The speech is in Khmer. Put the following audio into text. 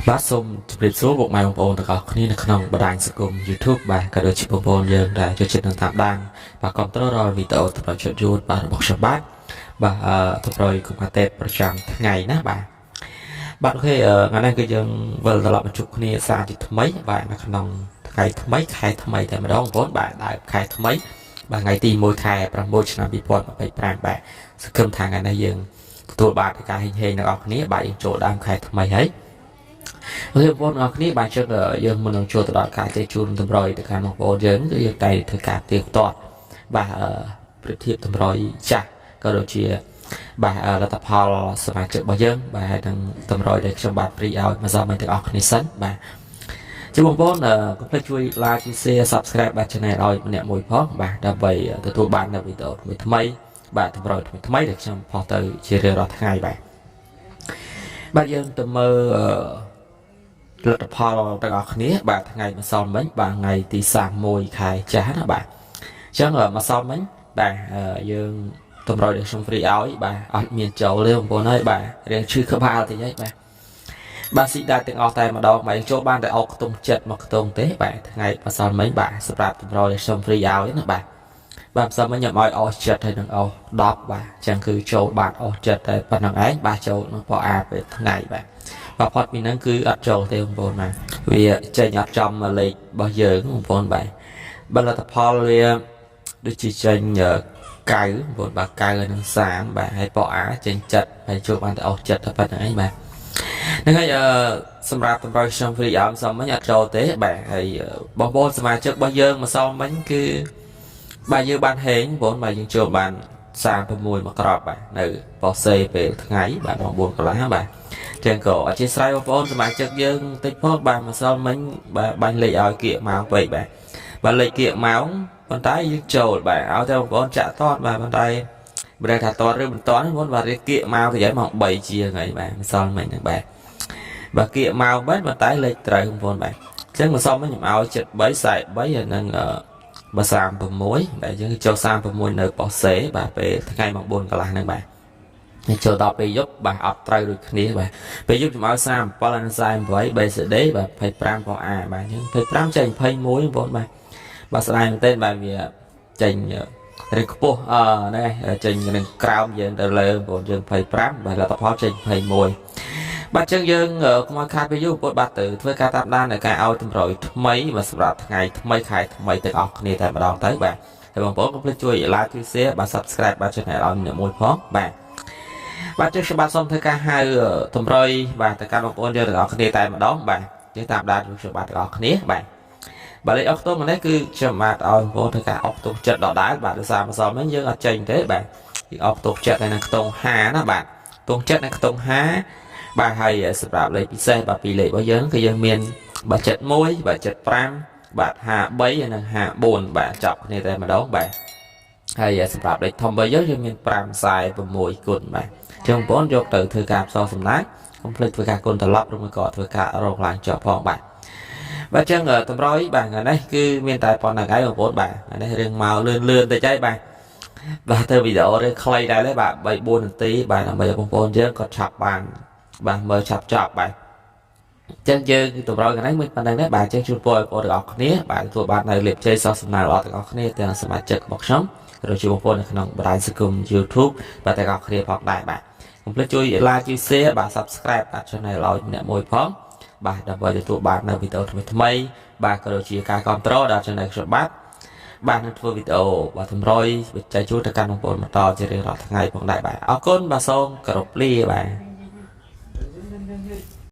បាទសូមជម្រាបសួរពុកម៉ែបងប្អូនទាំងអស់គ្នានៅក្នុងបណ្ដាញសង្គម YouTube បាទក៏ដូចជាបងប្អូនយើងដែលចូលចិត្តនឹងតាមដានបាទគ្រប់គ្រងរាល់វីដេអូសម្រាប់ជូតយួនបាទរបស់ខ្ញុំបាទតម្រុយកុំតេតប្រចាំថ្ងៃណាបាទអូខេថ្ងៃនេះគឺយើងវិលត្រឡប់មកជួបគ្នាសារជាថ្មីបាទនៅក្នុងថ្ងៃថ្មីខែថ្មីតែម្ដងបងប្អូនបាទដើមខែថ្មីបាទថ្ងៃទី1ខែ6ឆ្នាំ2025បាទសង្ឃឹមថាថ្ងៃនេះយើងទទួលបានការហិញហេងទាំងអស់គ្នាបាទយើងចូលដើមខែថ្មីហើយបងប្អូនអរគ្នាបាទជឿយើងមិននឹងចូលទៅដល់ការជជែកជូនតម្រុយទៅកាន់បងប្អូនយើងគឺយើងតែធ្វើការទៀងទាត់បាទប្រៀបធៀបតម្រុយចាស់ក៏ដូចជាបាទលទ្ធផលសមាជិករបស់យើងបាទហើយនឹងតម្រុយដែលខ្ញុំបាទព្រីឲ្យមកសមទាំងអស់គ្នាសិនបាទជម្រាបបងប្អូនកុំភ្លេចជួយ like ជួយ share subscribe បាទ channel ឲ្យម្នាក់មួយផងបាទដើម្បីទទួលបាននូវវីដេអូថ្មីៗបាទតម្រុយថ្មីៗដែលខ្ញុំផុសទៅជារៀងរាល់ថ្ងៃបាទយើងទៅមើលលទ្ធផលទាំងអស់គ្នាបាទថ្ងៃម្សិលមិញបាទថ្ងៃទី31ខែចាស់ណាបាទអញ្ចឹងម្សិលមិញបាទយើងតម្រុយដែលខ្ញុំព្រីឲ្យបាទអត់មានចូលទេបងប្អូនហើយបាទរៀងឈឺក្បាលតិចហើយបាទស៊ីដាទាំងអស់តែម្ដងបាទចូលបានតែអុកខ្ទង់ចិត្តមកខ្ទង់ទេបាទថ្ងៃម្សិលមិញបាទសម្រាប់តម្រុយដែលខ្ញុំព្រីឲ្យណាបាទម្សិលមិញខ្ញុំឲ្យអស់ចិត្តហើយនឹងអស់10បាទអញ្ចឹងគឺចូលបានអស់ចិត្តតែប៉ុណ្្នឹងឯងបាទចូលនឹងពណ៌អាពេលថ្ងៃបាទផុតពីហ្នឹងគឺអត់ចូលទេបងប្អូនបាទវាចេញអត់ចំលេខរបស់យើងបងប្អូនបាទលទ្ធផលវាដូចជាចេញ9បងប្អូនបាទ9ហើយនឹង30បាទហើយពណ៌អាចេញ7ហើយចូលបានតែអស់7តែប៉ុណ្្នឹងឯងបាទហ្នឹងហើយសម្រាប់តម្រូវខ្ញុំព្រីអមសមមិញអត់ចូលទេបាទហើយបងប្អូនសមាជិករបស់យើងម្សិលមិញគឺបាទយើងបានហេងបងប្អូនបាទយើងចូលបាន36មកក្របបាទនៅបោះសេពេលថ្ងៃបាទ9កន្លះបាទចឹងក៏អធិស្ឋានបងប្អូនសមាជិកយើងតិចផងបាទម្សិលមិញបាទបាញ់លេខឲ្យគៀកម៉ោងពេកបាទលេខគៀកម៉ោងប៉ុន្តែយើងចូលបាទឲ្យតែបងប្អូនចាក់តតបាទប៉ុន្តែមិនដឹងថាតតឬមិនតតបងប្អូនបាទរៀបគៀកម៉ោងទៅហើយម៉ោង3ជាងហើយបាទម្សិលមិញហ្នឹងបាទគៀកម៉ោងប៉ុន្តែលេខត្រូវបងប្អូនបាទអញ្ចឹងម្សិលមិញខ្ញុំឲ្យ73 43ហើយនឹងបាទ36បាទយើងចូល36នៅបោះសេបាទពេលថ្ងៃម៉ោង4កន្លះហ្នឹងបាទចូលដល់ពេលយប់បាទអត់ត្រូវដូចគ្នាបាទពេលយប់ខ្ញុំឲ្យ37និង48 BCD បាទ25ផងអាបាទអញ្ចឹង25ចេញ21បងប្អូនបាទស្ដាយមែនទែនបាទវាចេញរឿងខ្ពស់ហ្នឹងហើយចេញរឿងក្រោមយើងទៅលើបងប្អូនយើង25បាទលទ្ធផលចេញ21បាទអញ្ចឹងយើងកុំឲ្យខាតពេលយូរបងប្អូនបាទទៅធ្វើការតាមដាននៅការឲ្យតម្រុយថ្មីបាទសម្រាប់ថ្ងៃថ្មីខែថ្មីទាំងអស់គ្នាតែម្ដងទៅបាទហើយបងប្អូនកុំភ្លេចជួយ like ជួយ share បាទ subscribe បាទ channel ឲ្យម្នាក់មួយផងបាទចឹងខ្ញុំបាទសូមធ្វើការហៅតម្រុយបាទទៅកាន់បងប្អូនយើងទាំងអស់គ្នាតែម្ដងបាទយើងតាមដានខ្ញុំបាទទាំងអស់គ្នាបាទលេខអុកខ្ទង់នេះគឺខ្ញុំបាទឲ្យបងប្អូនធ្វើការអុកខ្ទង់ចិត្តដដែលបាទដោយសារម្សិលមិញយើងអត់ចេញទេបាទយើងអុកខ្ទង់ចិត្តនៅក្នុងខ្ទង់50ណាបាទខ្ទង់ចិត្តនៅខ្ទង់50បាទហើយសម្រាប់លេខពិសេសបាទពីរលេខរបស់យើងគឺយើងមានបាទ71បាទ75បាទ53ហើយនិង54បាទចាប់គ្នាតែម្ដងបាទហើយសម្រាប់លេខធំរបស់យើងមាន546គុណបាទចឹងបងប្អូនយកទៅធ្វើការផ្សំសំណាក់កុំភ្លេចធ្វើការគុណត្រឡប់ឬមួយក៏ធ្វើការរកឡើងចុះផងបាទចឹងតម្រុយបាទថ្ងៃនេះគឺមានតែប៉ុណ្្នឹងហើយបងប្អូនបាទថ្ងៃនេះរឿងមកលឿនតិចហើយបាទទៅវីដេអូរឿងខ្លីដែរទេបាទ3 4នាទីបាទដើម្បីបងប្អូនយើងក៏ឆាប់បានបាទមើលឆាប់ចប់បាទចឹងយើងតម្រុយថ្ងៃនេះមានប៉ុណ្្នឹងដែរបាទចឹងជូនពរឲ្យបងប្អូនទាំងអស់គ្នាបាទទទួលបាននៅលេខជ័យសោះសំណាងល្អទាំងអស់គ្នាទាំងសមាជិករបស់ខ្ញុំឬជាបងប្អូននៅក្នុងបណ្ដាញសង្គម YouTube បាទទាំងអស់គ្នាផងដែរបាទកុំភ្លេចជួយ like ជួយ share បាទ subscribe បាទ channel ឲ្យម្នាក់មួយផងបាទដើម្បីទទួលបាននៅវីដេអូថ្មីបាទក៏ដូចជាការគ្រប់គ្រងដល់ channel ខ្ញុំបាទនឹងធ្វើវីដេអូបាទតម្រុយវិច័យជូនទៅកាន់បងប្អូនបន្តជារៀងរាល់ថ្ងៃផងដែរបាទអរគុណបាទសូមគោរពលាបាទ